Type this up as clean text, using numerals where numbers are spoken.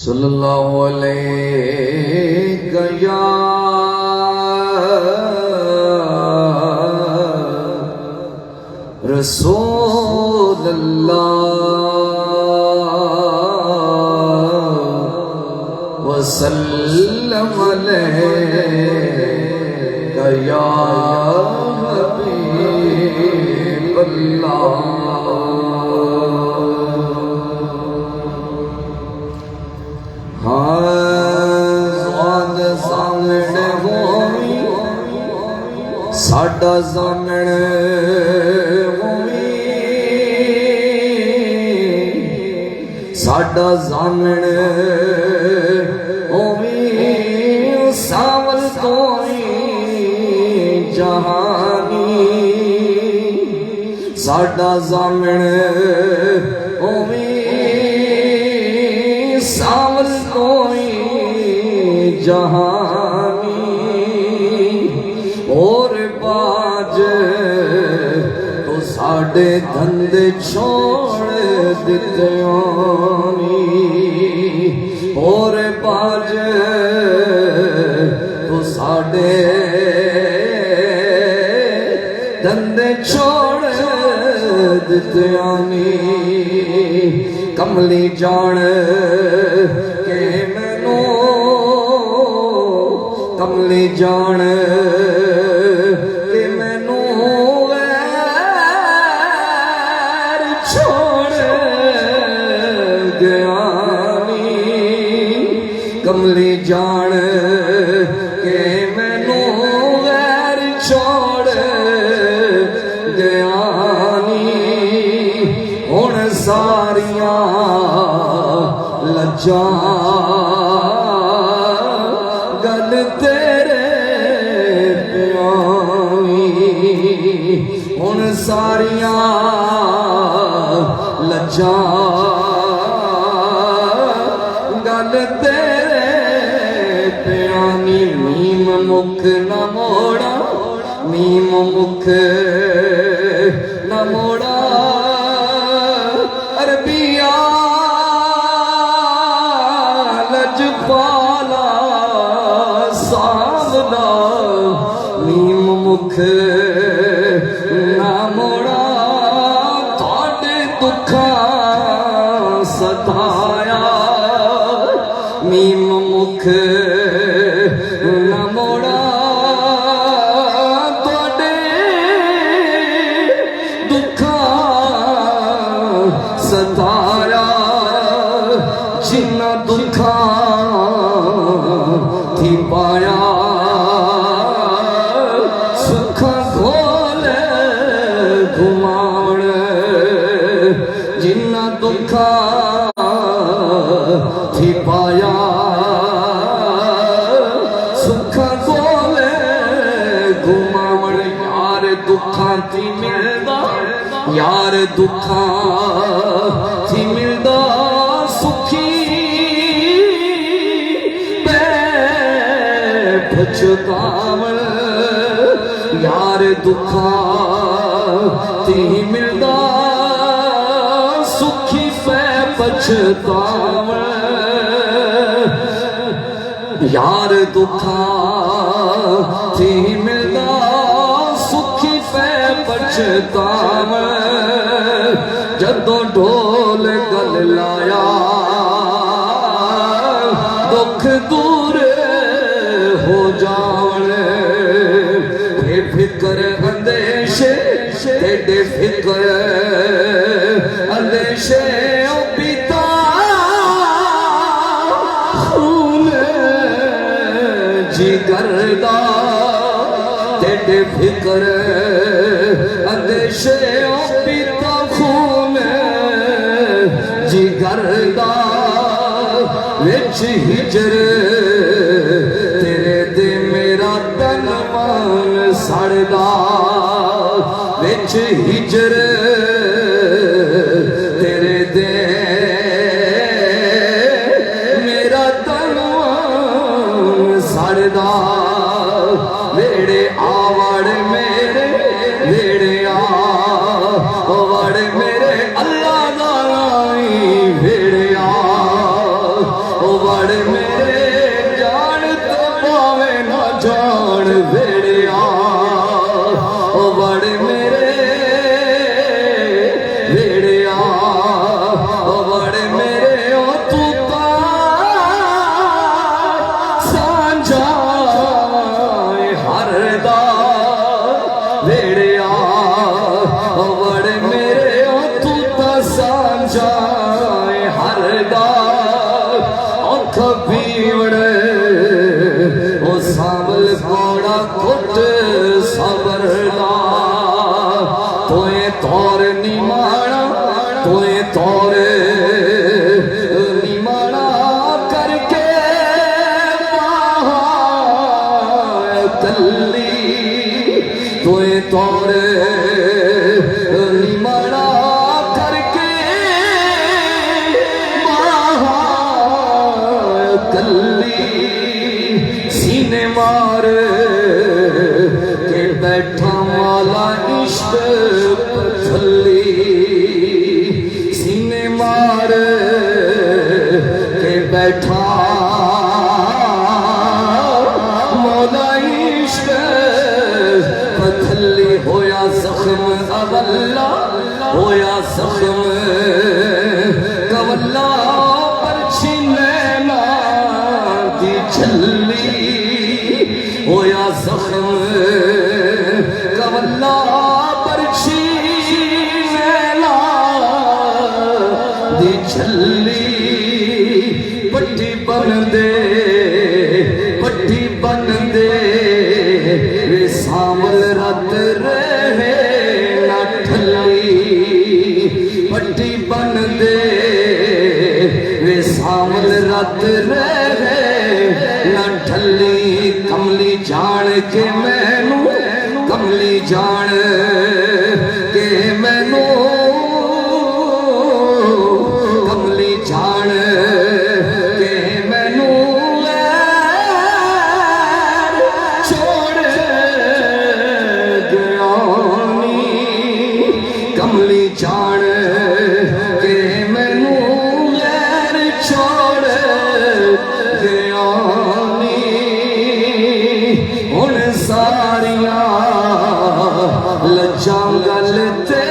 सल्लल्लाहु अलैहि या रसूल अल्लाह वसल्लम अलैहि या हबीब अल्लाह। साडा जामण साडा जामण सावल तो जहानी साडा जामण सावल तो जहानी और बाज तो साडे धंधे छोड़ दिते और बाज तो साडे धंधे छोड़ दिते कमली जान के मैनू कमली जान कमली जान के मैनू गैर छोड़ गयानी हुण सारियां लज्जा गल तेरे प्यानी हुण सारियां लज्जा गल तेरे प्यानी। मीम मुख न मोड़ा मीम मुख न मोड़ा अरबिया लजपाला सावदा मीम मुख न मोड़ा थोड़े दुखा सताया मीम मुख न मोड़ा थोड़े दुखा सताया जिन्ना दुखा थी पाया सुख घोल घुमाण जिन्ना दुखा थी पाया सुख गोल घुमावण यार दुखा थी मिलदा यार दुखा थी मिलदा सुखी पे पछतावण यार दुखा थी मिलदा सुखी पे पछतावण यार दुखा थी मिलदा सुखी पे पछतावण जदों ढोल गल लाया दुख दूर हो जावण बेफिक्र अंदेशे तेरे फिक्र अंदेशे जिगरदा तेरे फिक्र अंदेशे पीता खून जिगरदा विच हिजर तेरे दे मेरा तन मन सड़दा विच हिजर तेरे दे मेरा तन मन सड़दा वेड़े आवड़ मेरे वेड़े आवड़ मेरे अल्लाह दा वेड़े आ वड़ मेरे जान तो पावे ना जान वेड़िया वड़ मेरे वेड़िया वड़ मेरे ओ तू सांझा हरदा वेड़िया वड़ मेरे ओ तू सांझा हरदा औख पीवड़े ओ सावल कोड़ा कुट सबरदा तोए तौर निमाणा तोए तौर निमाणा करके कल्ली तोए तौर निमाणा करके कल्ली सीने मार के बैठा माला इश्क पथली सीने मार के बैठा मौला इश्क पथली होया जख्म अवल्ला होया जख्म कवल्ला पर छिनैना दी झल्ली होया जख्म कवल्ला पर छिनैना दी झल्ली पट्टी बन दे वे सावल रत रहे ना ठल्ली पट्टी बन दे वे सावल रत रहे ना ठल्ली कमली जान के मैनू कमली जान के मैनू कमली जान के मैनू छोड़ गया कमली जान के मैनू लैर छोड़ गया हुण सारियां लज्जां गल ते